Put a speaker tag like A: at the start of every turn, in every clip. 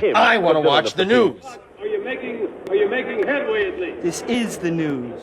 A: him.
B: I want to watch the news.
C: Are you making headway at least?
D: This is the news.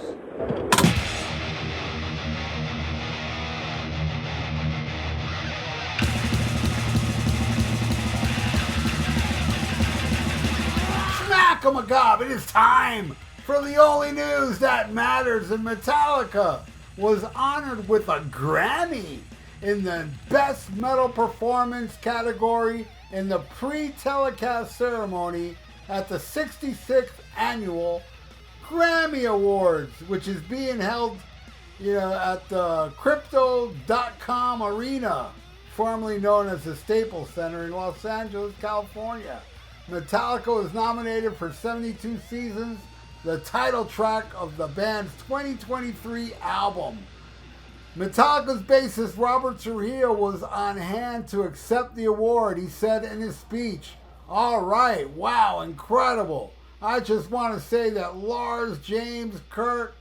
E: Smack-a-ma-gob, it is time for the only news that matters, and Metallica was honored with a Grammy in the Best Metal Performance category in the pre-telecast ceremony at the 66th Annual Grammy Awards, which is being held, at the Crypto.com Arena, formerly known as the Staples Center in Los Angeles, California. Metallica was nominated for 72 Seasons, the title track of the band's 2023 album. Metallica's bassist Robert Trujillo was on hand to accept the award. He said in his speech, "All right, wow, incredible. I just want to say that Lars, James, Kurt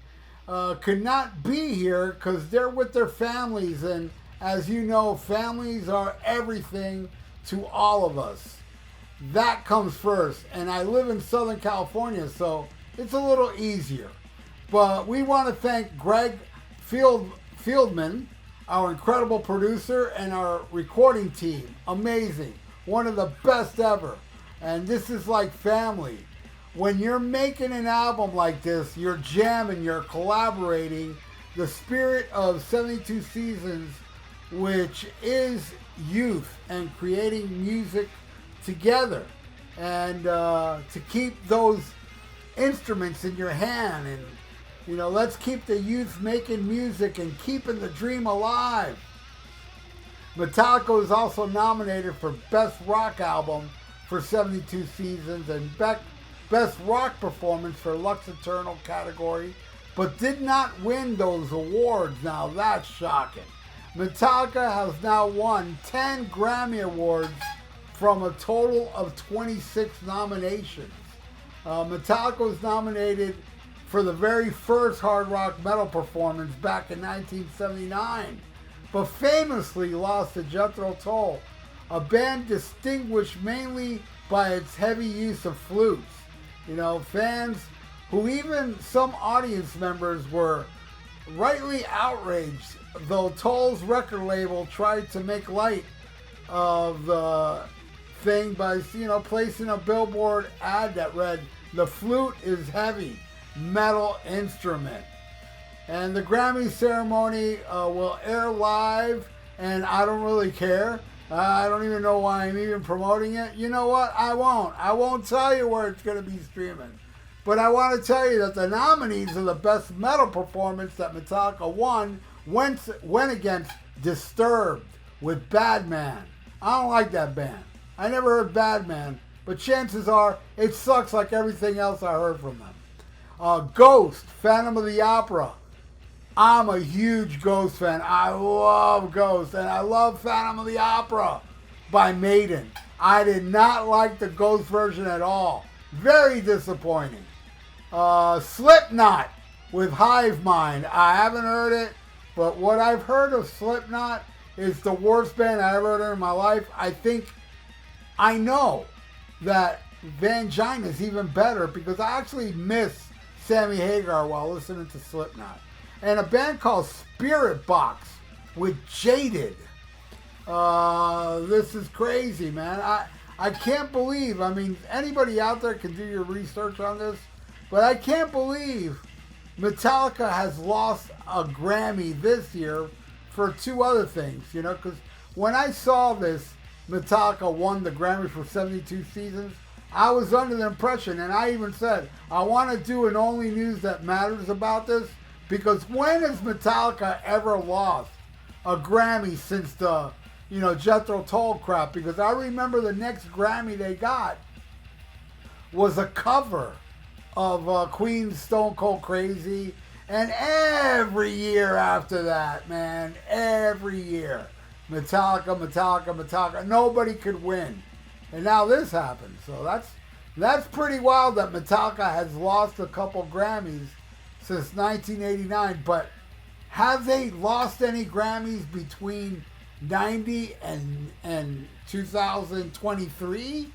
E: could not be here because they're with their families. And as you know, families are everything to all of us. That comes first. And I live in Southern California, so it's a little easier. But we want to thank Greg Fieldman, our incredible producer, and our recording team. Amazing. One of the best ever. And this is like family. When you're making an album like this, you're jamming, you're collaborating. The spirit of 72 Seasons, which is youth and creating music together. And to keep those instruments in your hand, and let's keep the youth making music and keeping the dream alive. Metallica was also nominated for Best Rock Album for 72 Seasons and Best Rock Performance for Lux Eternal category, but did not win those awards. Now that's shocking. Metallica has now won 10 Grammy Awards from a total of 26 nominations. Metallica was nominated for the very first hard rock metal performance back in 1979, but famously lost to Jethro Tull, a band distinguished mainly by its heavy use of flutes. Fans who even some audience members were rightly outraged, though Tull's record label tried to make light of the thing by, placing a billboard ad that read, "The flute is heavy metal instrument." And the Grammy ceremony will air live, and I don't really care. I don't even know why I'm even promoting it. You know what? I won't tell you where it's going to be streaming. But I want to tell you that the nominees of the Best Metal Performance that Metallica won went against Disturbed with Bad Man. I don't like that band. I never heard Bad Man, but chances are it sucks like everything else I heard from them. Ghost, Phantom of the Opera. I'm a huge Ghost fan. I love Ghost, and I love Phantom of the Opera by Maiden. I did not like the Ghost version at all. Very disappointing. Slipknot with Hive Mind. I haven't heard it, but what I've heard of Slipknot is the worst band I ever heard in my life. I know that Vangina is even better because I actually miss Sammy Hagar while listening to Slipknot. And a band called Spirit Box with Jaded. This is crazy, man. I can't believe, anybody out there can do your research on this, but I can't believe Metallica has lost a Grammy this year for two other things, because when I saw this, Metallica won the Grammy for 72 Seasons, I was under the impression, and I even said, I want to do an only news that matters about this, because when has Metallica ever lost a Grammy since the, Jethro Tull crap? Because I remember the next Grammy they got was a cover of Queen's Stone Cold Crazy. And every year after that, man, every year, Metallica, nobody could win. And now this happened. So that's pretty wild that Metallica has lost a couple Grammys since 1989, but have they lost any Grammys between 90 and 2023?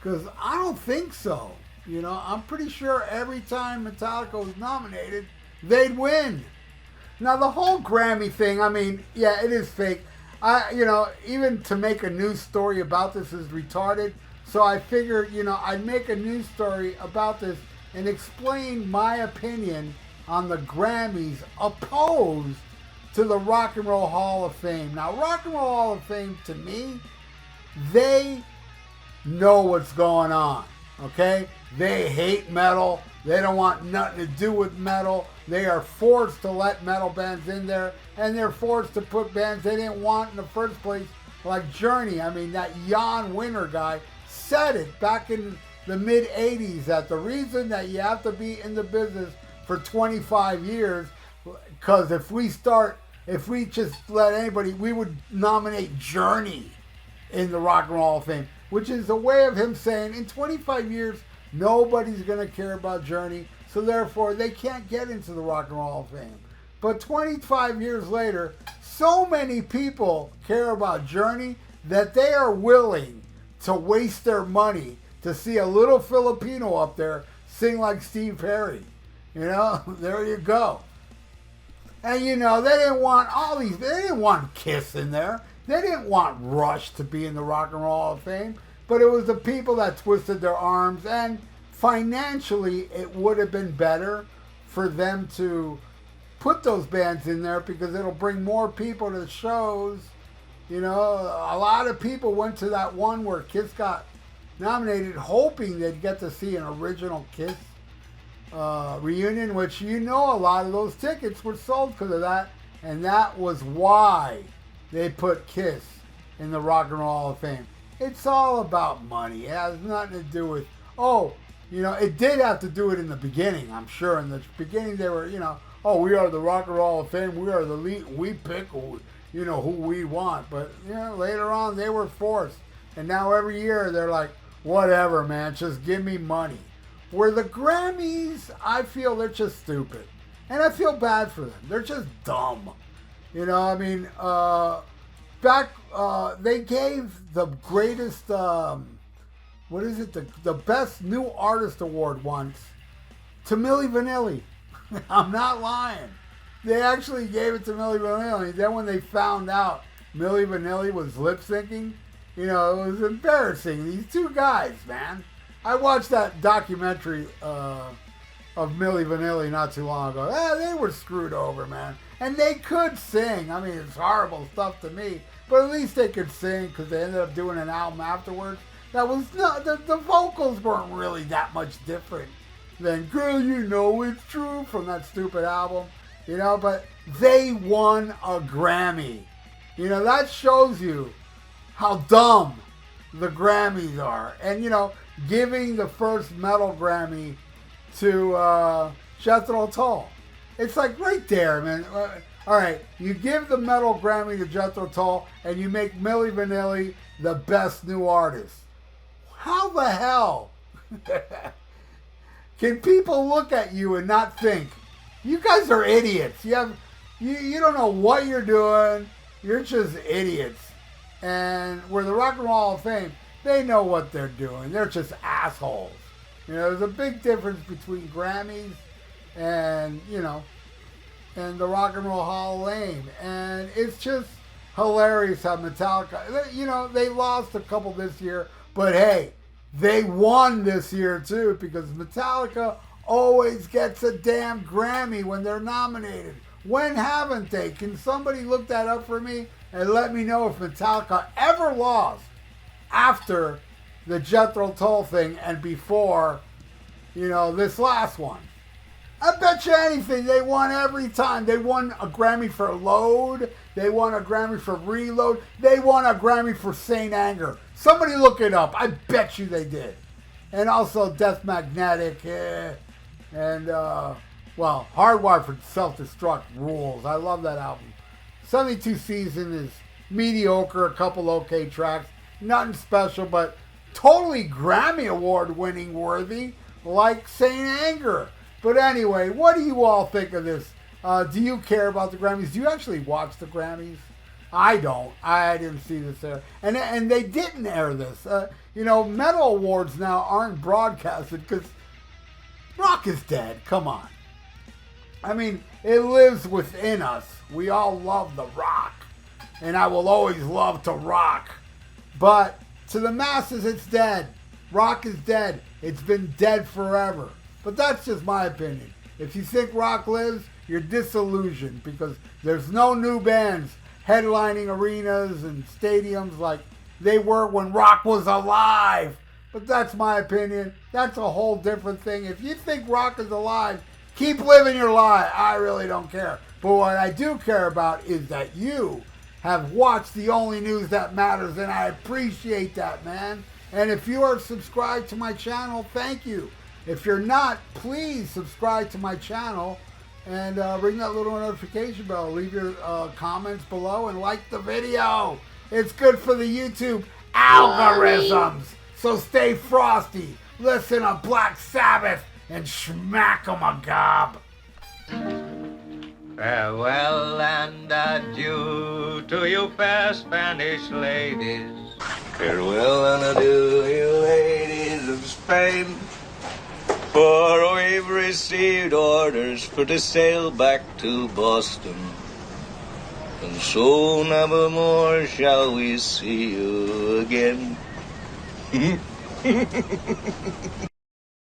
E: Because I don't think so. You know, I'm pretty sure every time Metallica was nominated, they'd win. Now, the whole Grammy thing, I mean, yeah, it is fake. Even to make a news story about this is retarded. So I figured, I'd make a news story about this and explain my opinion on the Grammys opposed to the Rock and Roll Hall of Fame. Now, Rock and Roll Hall of Fame, to me, they know what's going on, okay? They hate metal. They don't want nothing to do with metal. They are forced to let metal bands in there, and they're forced to put bands they didn't want in the first place, like Journey. I mean, that Jan Winter guy said it back in the mid-'80s that the reason that you have to be in the business for 25 years, because if we just let anybody, we would nominate Journey in the Rock and Roll Hall of Fame, which is a way of him saying in 25 years, nobody's going to care about Journey, so therefore they can't get into the Rock and Roll Hall of Fame. But 25 years later, so many people care about Journey that they are willing to waste their money to see a little Filipino up there sing like Steve Perry. There you go. And they didn't want they didn't want Kiss in there. They didn't want Rush to be in the Rock and Roll Hall of Fame. But it was the people that twisted their arms, and financially it would have been better for them to put those bands in there because it'll bring more people to the shows. A lot of people went to that one where Kiss got nominated hoping they'd get to see an original Kiss reunion, which a lot of those tickets were sold because of that, and that was why they put Kiss in the Rock and Roll Hall of Fame. It's all about money. It has nothing to do with, it did have to do it in the beginning, I'm sure. In the beginning they were, we are the Rock and Roll Hall of Fame, we are the elite, we pick who we want. But, later on they were forced. And now every year they're like, whatever, man, just give me money. Where the Grammys, I feel they're just stupid. And I feel bad for them. They're just dumb. They gave the greatest, the best new artist award once to Milli Vanilli. I'm not lying. They actually gave it to Milli Vanilli. Then when they found out Milli Vanilli was lip syncing, it was embarrassing. These two guys, man. I watched that documentary of Milli Vanilli not too long ago. They were screwed over, man. And they could sing. I mean, it's horrible stuff to me. But at least they could sing because they ended up doing an album afterwards. That was not, the vocals weren't really that much different than Girl You Know It's True from that stupid album. But they won a Grammy. That shows you how dumb the Grammys are. And, giving the first metal Grammy to Jethro Tull. It's like right there, man. All right, you give the metal Grammy to Jethro Tull and you make Milli Vanilli the best new artist. How the hell can people look at you and not think, you guys are idiots. You don't know what you're doing. You're just idiots. And where the Rock and Roll Hall of Fame, they know what they're doing. They're just assholes. There's a big difference between Grammys and, and the Rock and Roll Hall of Fame. And it's just hilarious how Metallica, they lost a couple this year, but hey, they won this year too because Metallica always gets a damn Grammy when they're nominated. When haven't they? Can somebody look that up for me and let me know if Metallica ever lost after the Jethro Tull thing and before, this last one? I bet you anything they won every time. They won a Grammy for Load. They won a Grammy for Reload. They won a Grammy for Saint Anger. Somebody look it up. I bet you they did. And also Death Magnetic. And Hardwired for Self-Destruct rules. I love that album. 72 Season is mediocre. A couple okay tracks. Nothing special, but totally Grammy Award winning worthy. Like Saint Anger. But anyway, what do you all think of this? Do you care about the Grammys? Do you actually watch the Grammys? I don't. I didn't see this there. And they didn't air this. You know, metal awards now aren't broadcasted because rock is dead. Come on. I mean, it lives within us. We all love the rock. And I will always love to rock. But to the masses, it's dead. Rock is dead. It's been dead forever. But that's just my opinion. If you think rock lives, you're disillusioned because there's no new bands headlining arenas and stadiums like they were when rock was alive. But that's my opinion. That's a whole different thing. If you think rock is alive, keep living your life. I really don't care. But what I do care about is that you have watched the only news that matters, and I appreciate that, man. And if you are subscribed to my channel, thank you. If you're not, please subscribe to my channel and ring that little notification bell. Leave your comments below and like the video. It's good for the YouTube algorithms. So stay frosty, listen to Black Sabbath, and smack 'em a gob.
A: Farewell and adieu to you fair Spanish ladies. Farewell and adieu, you ladies of Spain. For we've received orders for to sail back to Boston. And so never more shall we see you again.